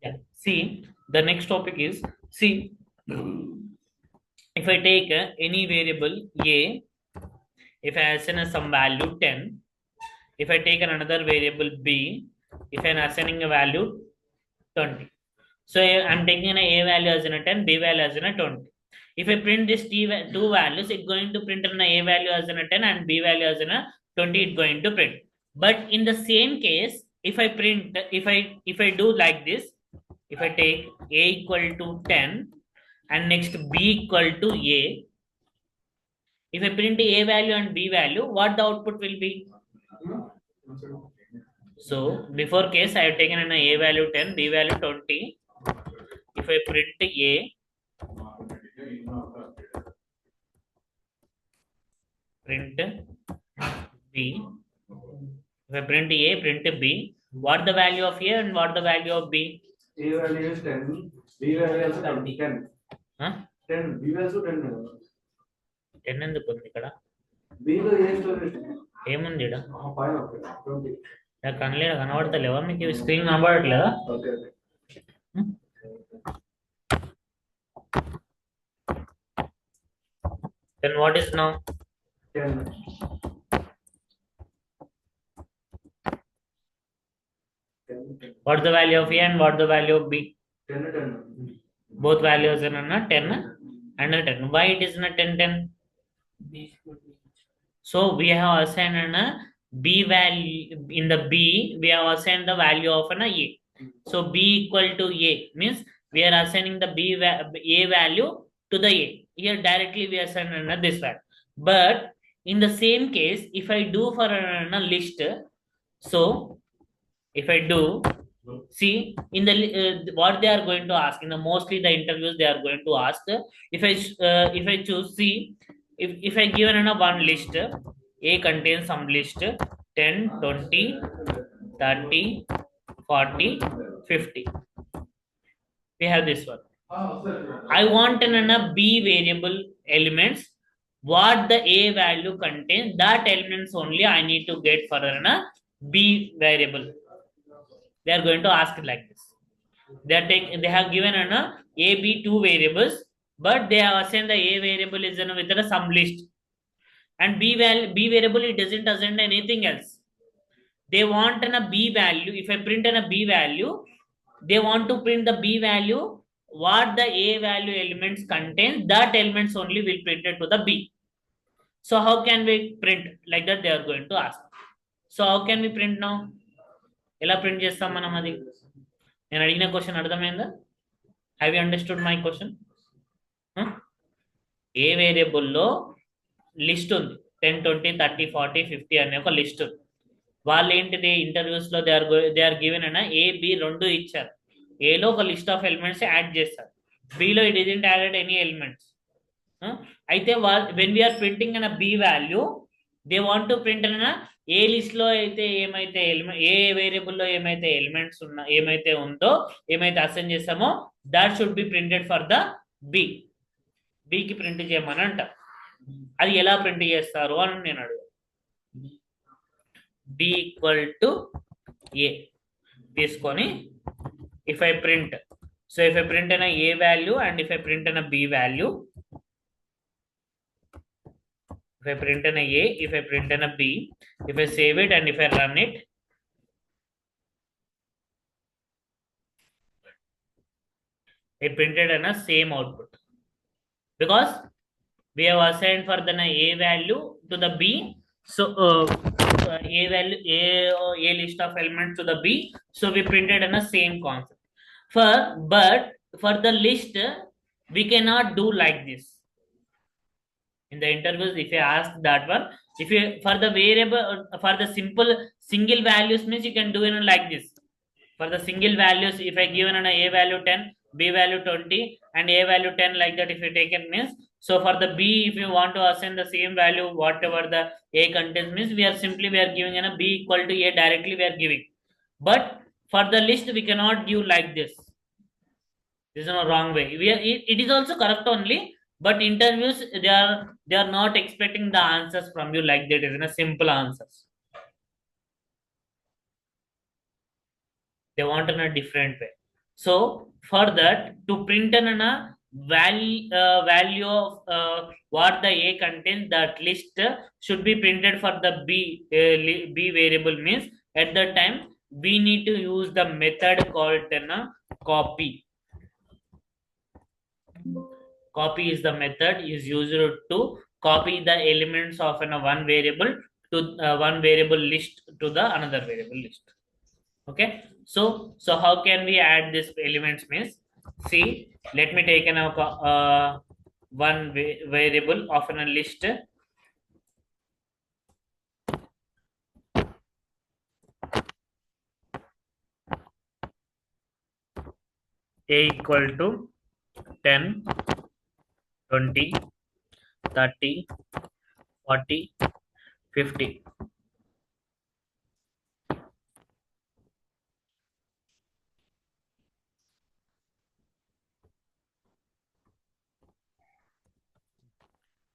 Yeah. See, the next topic is, see, if I take any variable a, if I assign some value 10, if I take another variable b, if I'm assigning a value 20. So I'm taking an a value as in a 10, b value as in a 20. If I print these two values, it's going to print an a value as in a 10 and b value as in a 20, it's going to print. But in the same case, if I print, if I do like this, if I take a equal to 10 and next b equal to a, if I print a value and b value, what the output will be? So before case, I have taken an a value 10, b value 20. If I print a, print b, if I print a, print b, what the value of a and what the value of b? A value is 10, B value is 10. Huh? 10, B value 10. 10 ఎందుకు ఉంది ఇక్కడ? B లో ఏ story? ఏముంది ఇక్కడ? పైన 20. నాకు కనలేదు, కనబడతలేవా మీకు? స్క్రీన్ కనబడట్లేదా? Okay. Then what is now? 10. What is the value of a and what the value of b? 10, 10. Both values are 10 and 10. Why it is not 10, 10? So we have assigned a b value. In the b, we have assigned the value of an a. So b equal to a means we are assigning the a value to the a. Here directly we assign this value. But in the same case, if I do for a list, so if I do, see in the what they are going to ask in the mostly the interviews, they are going to ask, if I choose, see, if I given in a one list, a contains some list 10, 20, 30, 40, 50. We have this one. I want in a b variable elements, what the a value contains, that elements only I need to get for a b variable. They are going to ask it like this. They have given an a, b two variables, but they have assigned the a variable is within a some list, and b variable it doesn't assign anything else. They want an a b value. If I print an a b value, they want to print the b value, what the a value elements contains, that elements only will print it to the b. So how can we print like that? They are going to ask. So how can we print now? ఎలా print చేస్తాం మనం? అది నేను అడిగిన question అర్థమైందా? Have you understood my question? ఏ వేరియబుల్లో list ఉంది 10, 20, 30, 40, 50 అనే ఒక లిస్ట్ ఉంది. వాళ్ళు ఏంటిది ఇంటర్వ్యూస్ లో దే ఆర్ గివెన్ అన్న ఏ బి రెండు ఇచ్చారు. ఏలో ఒక లిస్ట్ ఆఫ్ ఎలిమెంట్స్ యాడ్ చేస్తారు, బిలో it isn't added any elements. అయితే వెన్ వీఆర్ ప్రింటింగ్ అన్న B value, they want to print అన్న ఏ లిస్ట్ లో అయితే ఏమైతే ఏ వేరియబుల్ లో ఏమైతే ఎలిమెంట్స్ ఏమైతే ఉందో, ఏమైతే అసైన్ చేస్తామో, that should be printed for the b. బికి ప్రింట్ చేయమని అంట. అది ఎలా ప్రింట్ చేస్తారు అని నేను అడుగు. బి ఈక్వల్ టు ఏ తీసుకొని if I print, so if I print అయిన a value and if I print అయిన b value, if I print an A, if I print an a B, if I save it and if I run it, it printed an a same output, because we have assigned for the A value to the B. So A value, A list of elements to the B. So we printed an a same concept. But for the list, we cannot do like this. In the interviews, if I ask that one, if you for the variable, for the simple single values means you can do it like this. For the single values, if I given an a value 10, b value 20 and a value 10 like that, if you take it means, so for the b, if you want to assign the same value whatever the a contains means, we are giving an a b equal to a directly we are giving. But for the list we cannot give like this. This is a wrong way. It is also correct only, but interviews, they are not expecting the answers from you like that. It is a simple answers. They want in a different way. So for that, to print an value of what the A contains, that list should be printed for the B variable. Means at the time we need to use the method called copy. Copy is the method is used to copy the elements of one variable to one variable list to the another variable list. Okay, so how can we add this elements? Means, see, let me take one variable of a list. A equal to 10, 20, 30, 40, 50.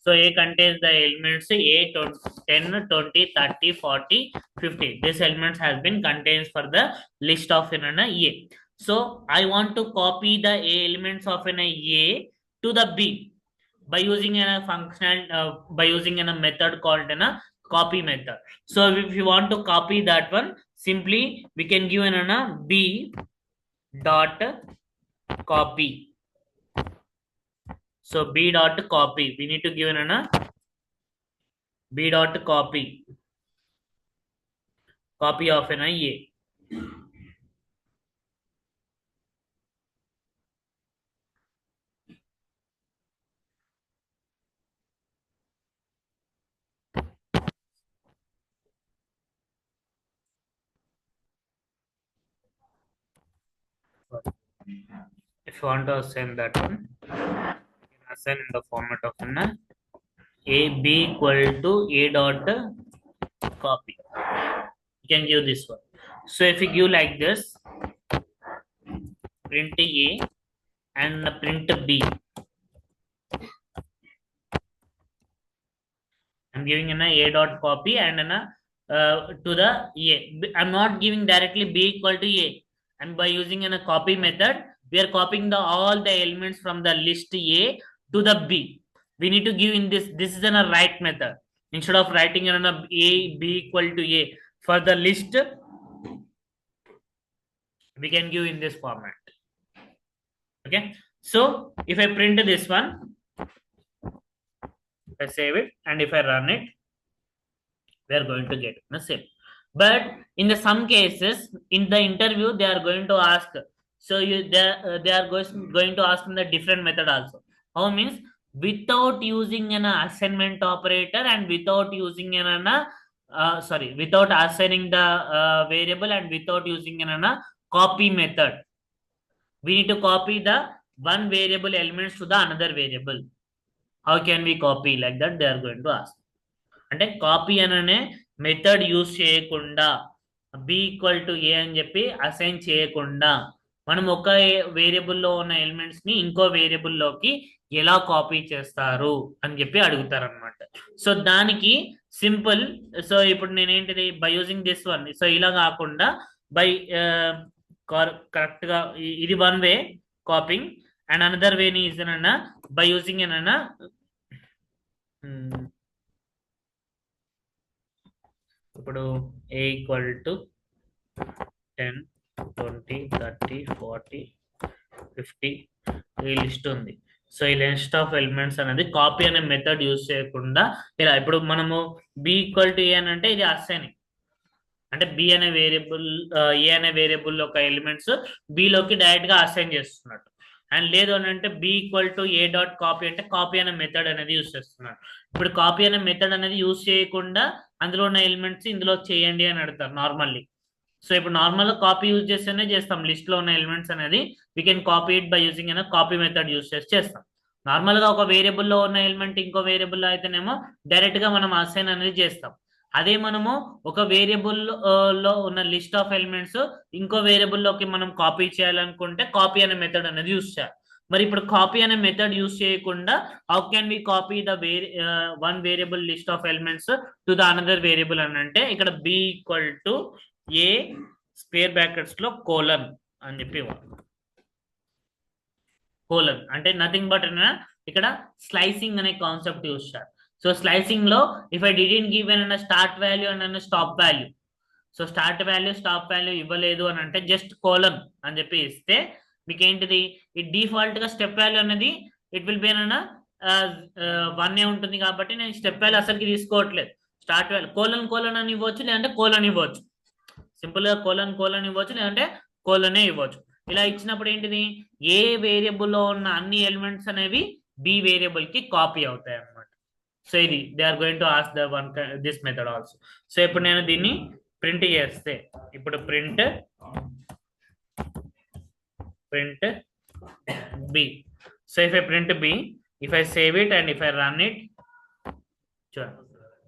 So A contains the elements A 10, 20, 30, 40, 50. This elements has been contains for the list of an A. So I want to copy the A elements of an A to the B by using a functional by using a method called a copy method. So if you want to copy that one, simply we can give a B dot copy. So B dot copy, we need to give a B dot copy of an A. If you want to assign that one, you can assign in the format of an A B equal to A dot copy. You can give this one. So if you give like this, print A and print B. I'm giving an A dot copy and an to the A. I'm not giving directly B equal to A. And by using a copy method, we are copying all the elements from the list A to the B. We need to give in this. This is a write method. Instead of writing in a A B equal to A for the list, we can give in this format. Okay. So if I print this one, if I save it and if I run it, we are going to get the same. But in some cases, in the interview, they are going to ask. So they are going to ask in the different method also. How means without using an assignment operator and without using an without assigning the variable and without using an copy method. We need to copy the one variable elements to the another variable. How can we copy like that? They are going to ask. అంటే copy అనే method use చేయకుండా B equal to ఏ అని చెప్పి assign చేయకుండా మనం ఒక వేరియబుల్లో ఉన్న elements ని ఇంకో వేరియబుల్లోకి ఎలా కాపీ చేస్తారు అని చెప్పి అడుగుతారు అనమాట. సో దానికి సింపుల్. సో ఇప్పుడు నేనేంటిది by using this one. So ఇలా కాకుండా బై కరెక్ట్ గా ఇది one way copying and another way is అన్న బై యూజింగ్ అన్న ఇప్పుడు ఏ ఈక్వల్ టు 10, 20, 30, 40, 50 ఈ లిస్ట్ ఉంది. సో ఈ లిస్ట్ ఆఫ్ ఎలిమెంట్స్ అనేది కాపీ అనే మెథడ్ యూజ్ చేయకుండా ఇలా ఇప్పుడు మనము బి ఈక్వల్ టు ఏ అని అంటే ఇది అసైనింగ్. అంటే బి అనే వేరియబుల్ ఏ అనే వేరియబుల్ ఒక ఎలిమెంట్స్ బిలోకి డైరెక్ట్ గా అసైన్ చేస్తున్నట్టు. అండ్ లేదు అని అంటే B equal to A dot copy అంటే కాపీ అనే మెథడ్ అనేది యూజ్ చేస్తున్నాడు. ఇప్పుడు కాపీ అనే మెథడ్ అనేది యూజ్ చేయకుండా అందులో ఉన్న ఎలిమెంట్స్ ఇందులో చేయండి అని అడుగుతారు నార్మల్లీ. సో ఇప్పుడు నార్మల్ గా కాపీ యూజ్ చేస్తేనే చేస్తాం. లిస్ట్ లో ఉన్న ఎలిమెంట్స్ అనేది we can copy it by using అనే కాపీ మెథడ్ యూజ్ చేసి చేస్తాం. నార్మల్ గా ఒక వేరియబుల్లో ఉన్న ఎలిమెంట్ ఇంకో వేరియబుల్లో అయితేనేమో డైరెక్ట్ గా మనం అసైన్ అనేది చేస్తాం. అదే మనము ఒక వేరియబుల్ లో ఉన్న లిస్ట్ ఆఫ్ ఎలిమెంట్స్ ఇంకో వేరియబుల్లోకి మనం కాపీ చేయాలనుకుంటే కాపీ అనే మెథడ్ అనేది యూజ్ చేయాలి. మరి ఇప్పుడు కాపీ అనే మెథడ్ యూజ్ చేయకుండా how can we copy the one variable list of elements to the another variable అని అంటే ఇక్కడ B equal to A square brackets లో కోలన్ అని చెప్పి కోలన్ అంటే నథింగ్ బట్ ఇక్కడ స్లైసింగ్ అనే కాన్సెప్ట్ యూస్ చేయాలి. సో స్లైసింగ్ లో ఇఫ్ ఐ డిడెంట్ గివ్ అన్న start value and stop value, so start value stop value ఇవ్వలేదు అని అంటే జస్ట్ కోలన్ అని చెప్పి ఇస్తే మీకు ఏంటిది, ఈ డిఫాల్ట్ గా స్టెప్ వాల్యూ అనేది ఇట్ విల్ బి అన్న 1 ఉంటుంది కాబట్టి నేను స్టెప్ వాల్యూ అసలుకి తీసుకోవట్లేదు. స్టార్ట్ వాల్యూ కోలన్ కోలన్ అని ఇవ్వచ్చు, లేదంటే కోలన్ ఇవ్వచ్చు, సింపుల్ గా కోలన్ కోలన్ ఇవ్వచ్చు, లేదంటే కోలనే ఇవ్వచ్చు. ఇలా ఇచ్చినప్పుడు ఏంటిది, ఏ వేరియబుల్ లో ఉన్న అన్ని ఎలిమెంట్స్ అనేవి బి వేరియబుల్ కి కాపీ అవుతాయి అన్నమాట. సో ఇది they are going to ask the one this method also. So ఇప్పుడు నేను దీన్ని ప్రింట్ చేస్తే, ఇప్పుడు print B. So if I print B, if I save it and if I run it,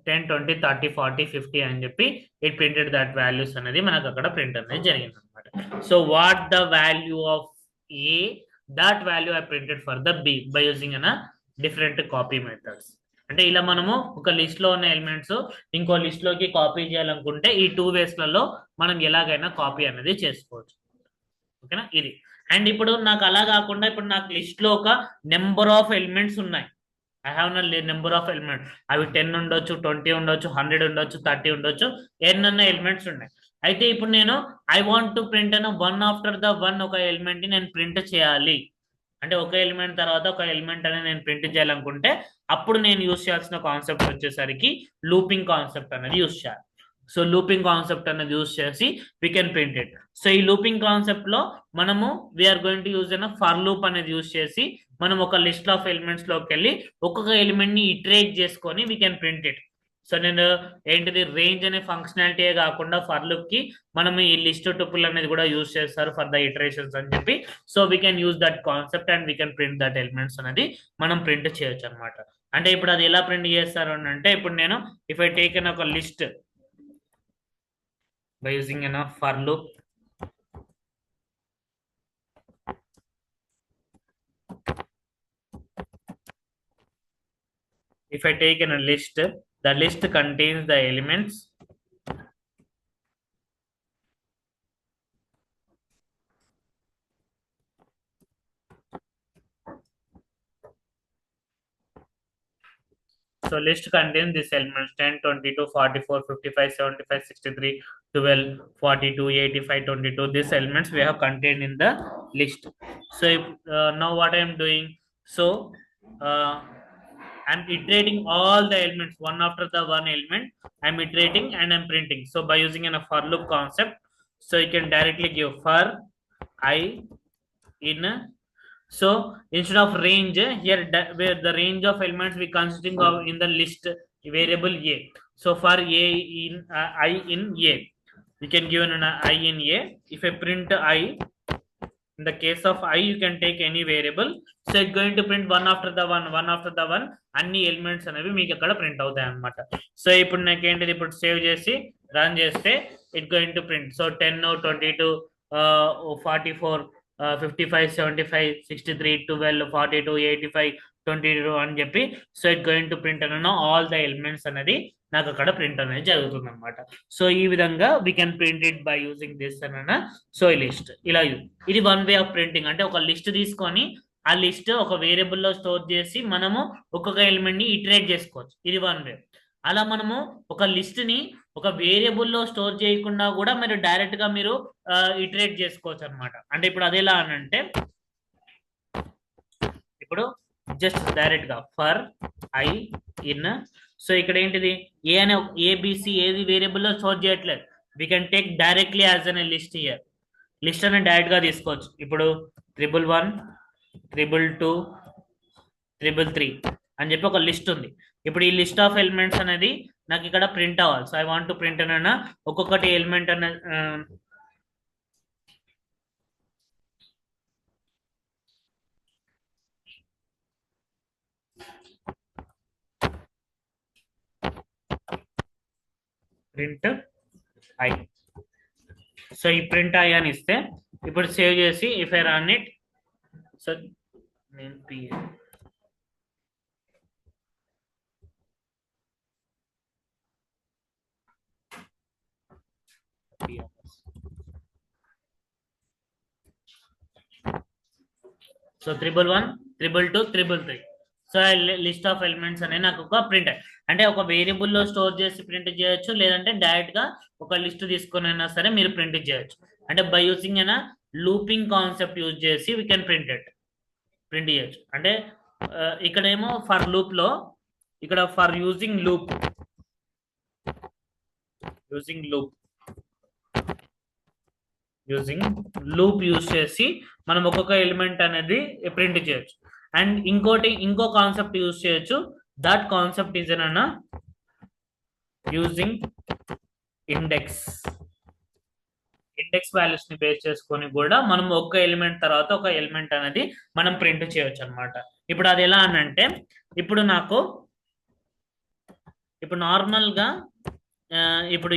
10 20 30 40 50 అని చెప్పి ఇట్ ప్రింటెడ్ దట్ వాల్యూస్ అనేది మనకు అక్కడ ప్రింట్ అనేది జరిగింది అనమాట. So what the value of A, that value I printed for the B by using an different copy methods. అంటే ఇలా మనము ఒక లిస్ట్ లో ఉన్న ఎలిమెంట్స్ ఇంకో లిస్ట్ లోకి కాపీ చేయాలనుకుంటే ఈ 2 వేస్లలో మనం ఎలాగైనా కాపీ అనేది చేసుకోవచ్చు. ఓకేనా ఇది. అండ్ ఇప్పుడు నాకు అలా కాకుండా ఇప్పుడు నాకు లిస్ట్ లో ఒక నెంబర్ ఆఫ్ ఎలిమెంట్స్ ఉన్నాయి. I have number of elements, అవి 10 ఉండొచ్చు, 20 ఉండొచ్చు, 100 ఉండొచ్చు, 30 ఉండొచ్చు, ఎన్నన్నా ఎలిమెంట్స్ ఉన్నాయి. అయితే ఇప్పుడు నేను ఐ వాంట్ టు ప్రింట్ అన్న 1 ఆఫ్టర్ ద 1 ఒక ఎలిమెంట్ ని నేను ప్రింట్ చేయాలి అంటే ఒక ఎలిమెంట్ తర్వాత ఒక ఎలిమెంట్ అనేది నేను ప్రింట్ చేయాలనుకుంటే అప్పుడు నేను యూస్ చేయాల్సిన కాన్సెప్ట్ వచ్చేసరికి లూపింగ్ కాన్సెప్ట్ అనేది యూస్ చేయాలి. సో లూపింగ్ కాన్సెప్ట్ అనేది యూస్ చేసి we can print it. So ఈ లూపింగ్ కాన్సెప్ట్ లో మనము we're going to use for loop అనేది యూస్ చేసి మనం ఒక లిస్ట్ ఆఫ్ ఎలిమెంట్స్ లోకి వెళ్ళి ఒక్కొక్క ఎలిమెంట్ ని ఇటరేట్ చేసుకొని we can print it. So నేను ఏంటిది రేంజ్ అనే ఫంక్షనాలిటీ కాకుండా ఫర్ లూప్ కి మనం ఈ లిస్ట్ టుపుల్ అనేది కూడా యూజ్ చేస్తారు ఫర్ ద ఇటరేషన్స్ అని చెప్పి. So we can use that concept and we can print that elements అనేది మనం ప్రింట్ చేయొచ్చు అనమాట. అంటే ఇప్పుడు అది ఎలా ప్రింట్ చేస్తారు అని అంటే, ఇప్పుడు నేను ఇఫ్ ఐ టేకెన్ ఒక list by using an for loop, if I take in a list, the list contains the elements so list contains these elements 10 22 44 55 75 63 12 42 85 22. These elements we have contained in the list. So if, now what I am doing, so I'm iterating all the elements one after the one element. I'm iterating and I'm printing. So by using a for loop concept, so you can directly give for I in. So instead of range here, where the range of elements we consisting of in the list variable a. So for a in I in a, we can give an I in a. If I print I, in the case of I, you can take any variable. So it's going to print one after the one అన్ని elements అనేవి మీకు అక్కడ print అవుతాయి అనమాట. So ఇప్పుడు నాకు ఏంటిది, ఇప్పుడు సేవ్ చేసి రన్ చేస్తే it going to print. So 10 22 44 55 75 63 12 42 85 22 అని చెప్పి so it going to print అన్న ఆల్ ద ఎలిమెంట్స్ అనేది నాకు అక్కడ ప్రింట్ అనేది జరుగుతుంది అనమాట. సో ఈ విధంగా we can print it by using this అన్న. సో ఈ లిస్ట్ ఇలా ఇది వన్ వే ఆఫ్ ప్రింటింగ్. అంటే ఒక లిస్ట్ తీసుకొని ఆ లిస్ట్ ఒక వేరియబుల్ లో స్టోర్ చేసి మనము ఒక్కొక్క ఎలిమెంట్ ని ఇటరేట్ చేసుకోవచ్చు. ఇది వన్ వే. అలా మనము ఒక లిస్ట్ ని ఒక వేరియబుల్ లో స్టోర్ చేయకుండా కూడా మీరు డైరెక్ట్ గా మీరు ఇటరేట్ చేసుకోవచ్చు అనమాట. అంటే ఇప్పుడు అది ఎలా అని అంటే, ఇప్పుడు జస్ట్ డైరెక్ట్ గా ఫర్ ఐ ఇన్, సో ఇక్కడ ఏంటిది ఏ అనే ఏబిసి ఏది వేరియబుల్ లో స్టోర్ చేయట్లేదు. We can take directly as an list year. List అనేది డైరెక్ట్ గా తీసుకోవచ్చు. ఇప్పుడు 111 222 333 అని చెప్పి ఒక లిస్ట్ ఉంది. ఇప్పుడు ఈ లిస్ట్ ఆఫ్ ఎలిమెంట్స్ అనేది నాకు ఇక్కడ ప్రింట్ అవ్వాలి. So I want to print అన్న ఒక్కొక్కటి ఎలిమెంట్ అన్న ప్రింట్ ఐ. సో ఈ ప్రింట్ ఐ అని ఇస్తే ఇప్పుడు సేవ్ చేసి if I run it, so నేను so 111 222 333. So list of elements అనేది నాకు ఒక ప్రింట్ అంటే ఒక వేరియబుల్ లో స్టోర్ చేసి ప్రింట్ చేయొచ్చు, లేదంటే డైరెక్ట్ గా ఒక లిస్ట్ తీసుకొని అయినా సరే మీరు ప్రింట్ చేయొచ్చు. అంటే బై యూజింగ్ అయినా లూపింగ్ కాన్సెప్ట్ యూజ్ చేసి వీ కెన్ ప్రింట్ చేయొచ్చు. అంటే ఇక్కడేమో ఫర్ లూప్ లో, ఇక్కడ ఫర్ యూజింగ్ లూప్ యూజ్ చేసి మనం ఒక్కొక్క ఎలిమెంట్ అనేది ప్రింట్ చేయొచ్చు. అండ్ ఇంకో కాన్సెప్ట్ యూజ్ చేయొచ్చు. దట్ కాన్సెప్ట్ ఈజ్ అన్న యూజింగ్ ఇండెక్స్ వాల్యూస్ ని బేస్ చేసుకొని కూడా మనం ఒక్క ఎలిమెంట్ తర్వాత ఒక ఎలిమెంట్ అనేది మనం ప్రింట్ చేయొచ్చు అనమాట. ఇప్పుడు అది ఎలా అనంటే, ఇప్పుడు నార్మల్ గా ఇప్పుడు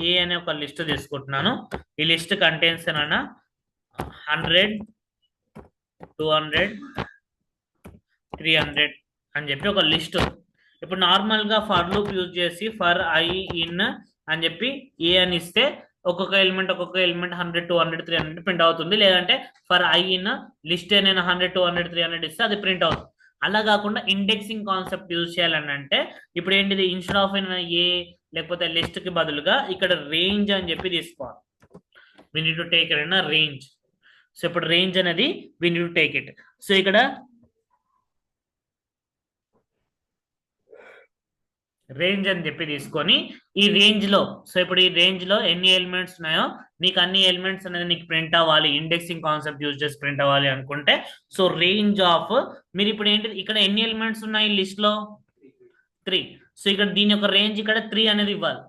ఏ అనే ఒక లిస్ట్ తీసుకుంటున్నాను. ఈ లిస్ట్ కంటైన్స్ అన్న 100 200 300 అని చెప్పి ఒక లిస్ట్. ఇప్పుడు నార్మల్ గా ఫర్ లూప్ యూజ్ చేసి ఫర్ ఐ ఇన్ అని చెప్పి ఏ అని ఇస్తే ఒక్కొక్క ఎలిమెంట్ 100 200 300 ప్రింట్ అవుతుంది. లేదంటే ఫర్ ఐ ఇన్ లిస్ట్ నేను 100 200 300 ఇస్తే అది ప్రింట్ అవుతుంది. అలా కాకుండా ఇండెక్సింగ్ కాన్సెప్ట్ యూజ్ చేయాలని అంటే ఇప్పుడు ఏంటిది, ఇన్స్టెడ్ ఆఫ్ ఏ లేకపోతే లిస్ట్ కి బదులుగా ఇక్కడ రేంజ్ అని చెప్పి తీసుకోవాలి. We need to take it range. So ఇప్పుడు రేంజ్ అనేది we need to take it. So ఇక్కడ రేంజ్ అని చెప్పి తీసుకొని ఈ రేంజ్ లో, సో ఇప్పుడు ఈ రేంజ్ లో ఎన్ని ఎలిమెంట్స్ ఉన్నాయో నీకు అన్ని ఎలిమెంట్స్ అనేది నీకు ప్రింట్ అవ్వాలి, ఇండెక్సింగ్ కాన్సెప్ట్ యూజ్ చేసి ప్రింట్ అవ్వాలి అనుకుంటే, సో రేంజ్ ఆఫ్ మీరు ఇప్పుడు ఏంటి, ఇక్కడ ఎన్ని ఎలిమెంట్స్ ఉన్నాయి లిస్ట్ లో 3. సో ఇక్కడ దీని యొక్క రేంజ్ ఇక్కడ 3 అనేది ఇవ్వాలి.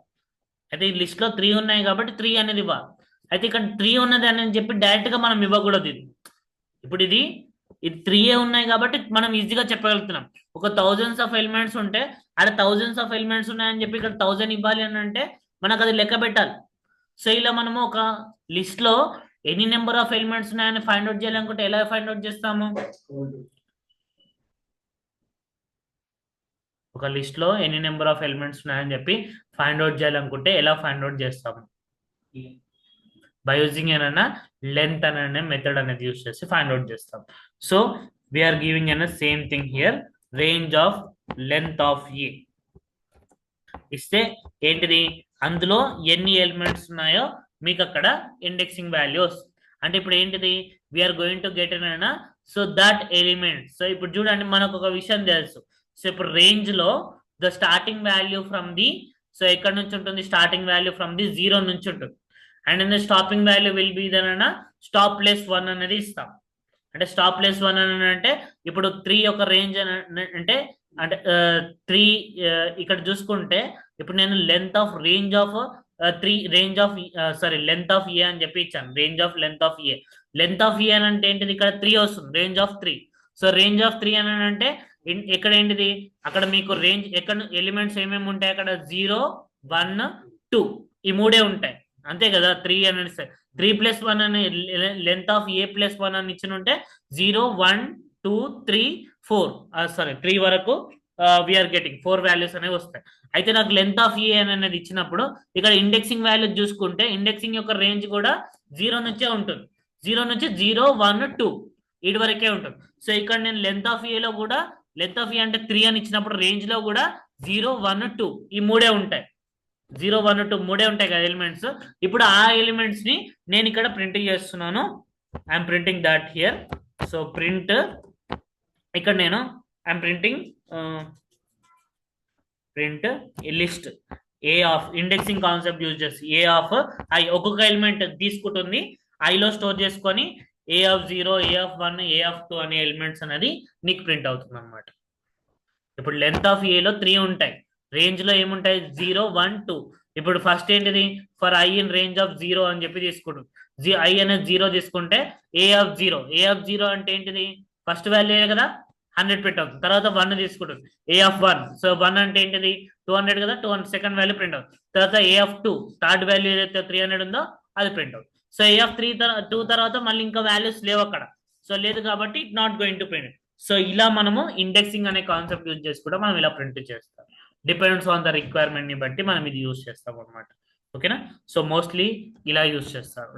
అయితే ఈ లిస్ట్ లో 3 ఉన్నాయి కాబట్టి 3 అనేది ఇవ్వాలి. అయితే ఇక్కడ 3 ఉన్నది అని చెప్పి డైరెక్ట్ గా మనం ఇవ్వకూడదు. ఇప్పుడు ఇది 3 ఉన్నాయి కాబట్టి మనం ఈజీగా చెప్పగలుగుతున్నాం. ఒక థౌజండ్స్ ఆఫ్ ఎలిమెంట్స్ ఉంటే అక్కడ థౌజండ్స్ ఆఫ్ ఎలిమెంట్స్ ఉన్నాయని చెప్పి ఇక్కడ 1000 ఇవ్వాలి అని అంటే మనకు అది లెక్క పెట్టాలి. సో ఇలా మనము ఒక లిస్ట్ లో ఎన్ని నెంబర్ ఆఫ్ ఎలిమెంట్స్ ఉన్నాయని ఫైండ్ అవుట్ చేయాలనుకుంటే ఎలా ఫైండ్ అవుట్ చేస్తాము? ఒక లిస్ట్ లో ఎన్ని నెంబర్ ఆఫ్ ఎలిమెంట్స్ ఉన్నాయని చెప్పి ఫైండ్ అవుట్ చేయాలనుకుంటే ఎలా ఫైండ్ అవుట్ చేస్తాము? బై యూజింగ్ ఏమైనా లెంత్ అనే మెథడ్ అనేది యూజ్ చేసి ఫైండ్ అవుట్ చేస్తాం. సో వీఆర్ గివింగ్ అనే same thing here, range of length of a ఇస్తే ఏంటిది, అందులో ఎన్ని ఎలిమెంట్స్ ఉన్నాయో మీకు అక్కడ ఇండెక్సింగ్ వాల్యూ వస్తుంది. అంటే ఇప్పుడు ఏంటిది, వీఆర్ గోయింగ్ టు గెట్ అన్న సో దట్ ఎలిమెంట్. సో ఇప్పుడు చూడండి మనకు ఒక విషయం తెలుసు. సో ఇప్పుడు రేంజ్ లో the starting value from the, so ఎక్కడ నుంచి ఉంటుంది, స్టార్టింగ్ వాల్యూ ఫ్రమ్ ది 0 నుంచి ఉంటుంది. And in the stopping value will be దన స్టాప్ ప్లస్ 1 అనేది ఇస్తాం. అంటే స్టాప్ ప్లస్ 1 అని అంటే ఇప్పుడు 3 యొక్క రేంజ్ అంటే 3 ఇక్కడ చూసుకుంటే ఇప్పుడు నేను length of range of 3 range of length of a అని చెప్పి ఇచ్చాను. Range of length of a, length of a అని అంటే ఏంటిది, ఇక్కడ 3 వస్తుంది, range of 3. So range of 3 అని అంటే ఎక్కడ ఏంటిది, అక్కడ మీకు రేంజ్ ఎక్కడ ఎలిమెంట్స్ ఏమేమి ఉంటాయి, అక్కడ 0 1 2 ఈ 3 ఉంటాయి అంతే కదా. 3 అని 3 + 1 అని లెంత్ ఆఫ్ ఏ + 1 అని ఇచ్చిన ఉంటే 0 1 2 3 4 3 వరకు వీఆర్ గెటింగ్ 4 వాల్యూస్ అనేవి వస్తాయి. అయితే నాకు లెంత్ ఆఫ్ ఏ అనేది ఇచ్చినప్పుడు ఇక్కడ ఇండెక్సింగ్ వాల్యూ చూసుకుంటే ఇండెక్సింగ్ యొక్క రేంజ్ కూడా 0 నుంచే ఉంటుంది. 0 నుంచి 0 1 2 వీటి వరకే ఉంటుంది. సో ఇక్కడ నేను లెంత్ ఆఫ్ ఏలో కూడా, లెంత్ ఆఫ్ ఏ అంటే 3 అని ఇచ్చినప్పుడు రేంజ్ లో కూడా 0 1 2 ఈ 3 ఉంటాయి. 0 1 2 3 ఉంటాయి కదా ఎలిమెంట్స్. ఇప్పుడు ఆ ఎలిమెంట్స్ ని నేను ఇక్కడ ప్రింట్ చేస్తున్నాను. I'm printing that here. So print ఇక్కడ నేను I'm printing print list a of indexing concept use చేసి ఏ ఆఫ్ ఐ ఒక్కొక్క ఎలిమెంట్ తీసుకుంటుంది, ఐలో స్టోర్ చేసుకొని a of 0 a of 1 a of 2 అనే ఎలిమెంట్స్ అనేది నీకు ప్రింట్ అవుతుంది అనమాట. ఇప్పుడు లెంత్ ఆఫ్ ఏలో 3 ఉంటాయి, రేంజ్ లో ఏముంటాయి 0 1 2. ఇప్పుడు ఫస్ట్ ఏంటిది, for I in range of 0 అని చెప్పి తీసుకుంటుంది. ఐ అనేది 0 తీసుకుంటే ఏ ఆఫ్ 0 అంటే ఏంటిది, ఫస్ట్ వాల్యూ కదా 100 ప్రింట్ అవుతుంది. తర్వాత 1 తీసుకుంటుంది, ఏ ఆఫ్ 1. సో 1 అంటే ఏంటిది 200 కదా, 200 సెకండ్ వాల్యూ ప్రింట్ అవుతుంది. తర్వాత ఏ ఆఫ్ 2 థర్డ్ వాల్యూ ఏదైతే 300 ఉందో అది ప్రింట్ అవుతుంది. సో ఏ ఆఫ్ 2 తర్వాత మళ్ళీ ఇంకా వాల్యూస్ లేవు అక్కడ, సో లేదు కాబట్టి it not going to print. So ఇలా మనము ఇండెక్సింగ్ అనే కాన్సెప్ట్ యూజ్ చేసి కూడా మనం ఇలా ప్రింట్ చేస్తాం. డిపెండ్స్ ఆన్ ద రిక్వైర్మెంట్ ని బట్టి మనం ఇది యూజ్ చేస్తాం అనమాట. ఓకేనా. సో మోస్ట్లీ ఇలా యూజ్ చేస్తారు,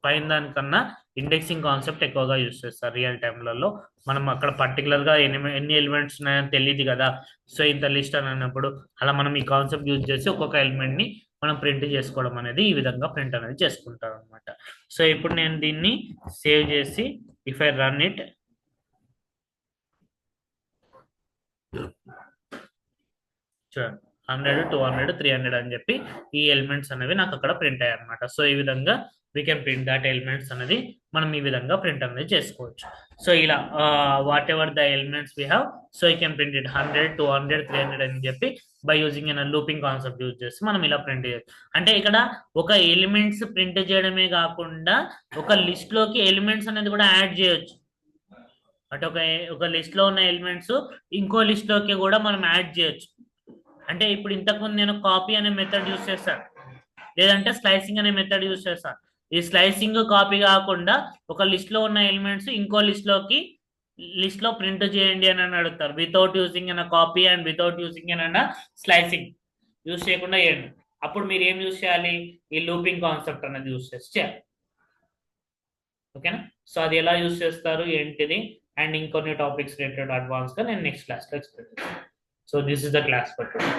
పైన దానికన్నా ఇండెక్సింగ్ కాన్సెప్ట్ ఎక్కువగా యూస్ చేస్తారు రియల్ టైంలలో. మనం అక్కడ పర్టికులర్ గా ఎన్ని ఎలిమెంట్స్ ఉన్నాయని తెలియదు కదా, సో ఇంత లిస్ట్ అని అన్నప్పుడు అలా మనం ఈ కాన్సెప్ట్ యూజ్ చేసి ఒక్కొక్క ఎలిమెంట్ ని మనం ప్రింట్ చేసుకోవడం అనేది, ఈ విధంగా ప్రింట్ అనేది చేసుకుంటాం అనమాట. సో ఇప్పుడు నేను దీన్ని సేవ్ చేసి ఇఫ్ ఐ రన్ ఇట్, చూడండి 100, 200, 300 అని చెప్పి ఈ ఎలిమెంట్స్ అనేవి నాకు అక్కడ ప్రింట్ అయ్యాయి అనమాట. సో ఈ విధంగా we can print that elements అనేది మనం ఈ విధంగా ప్రింట్ అనేది చేసుకోవచ్చు. సో ఇలా whatever the elements we have, so you can print it 100, 200, 300 అని చెప్పి by using an looping concept use చేసి మనం ఇలా ప్రింట్ చేయొచ్చు. అంటే ఇక్కడ ఒక ఎలిమెంట్స్ ప్రింట్ చేయడమే కాకుండా ఒక లిస్ట్ లోకి ఎలిమెంట్స్ అనేది కూడా యాడ్ చేయొచ్చు. అంటే ఒక లిస్ట్ లో ఉన్న ఎలిమెంట్స్ ఇంకో లిస్ట్ లోకి కూడా మనం యాడ్ చేయొచ్చు. అంటే ఇప్పుడు ఇంతకుముందు నేను కాపీ అనే మెథడ్ యూస్ చేస్తాను, లేదంటే స్లైసింగ్ అనే మెథడ్ యూస్ చేస్తాను. ఈ స్లైసింగ్ కాపీ కాకుండా ఒక లిస్ట్ లో ఉన్న ఎలిమెంట్స్ ఇంకో లిస్ట్ లో ప్రింట్ చేయండి అని అడుగుతారు. వితౌట్ యూజింగ్ అన్న కాపీ అండ్ వితౌట్ యూజింగ్ అన్న స్లైసింగ్ యూస్ చేయకుండా చేయండి. అప్పుడు మీరు ఏం యూస్ చేయాలి, ఈ లూపింగ్ కాన్సెప్ట్ అనేది యూస్ చేసి చేయాలి. ఓకేనా? సో అది ఎలా యూస్ చేస్తారు ఏంటిది అండ్ ఇంకొన్ని టాపిక్స్ రిలేటెడ్ అడ్వాన్స్ గా నేను నెక్స్ట్ క్లాస్ లో ఎక్స్ప్లెయిన్ చేస్తాను. So this is the class for today.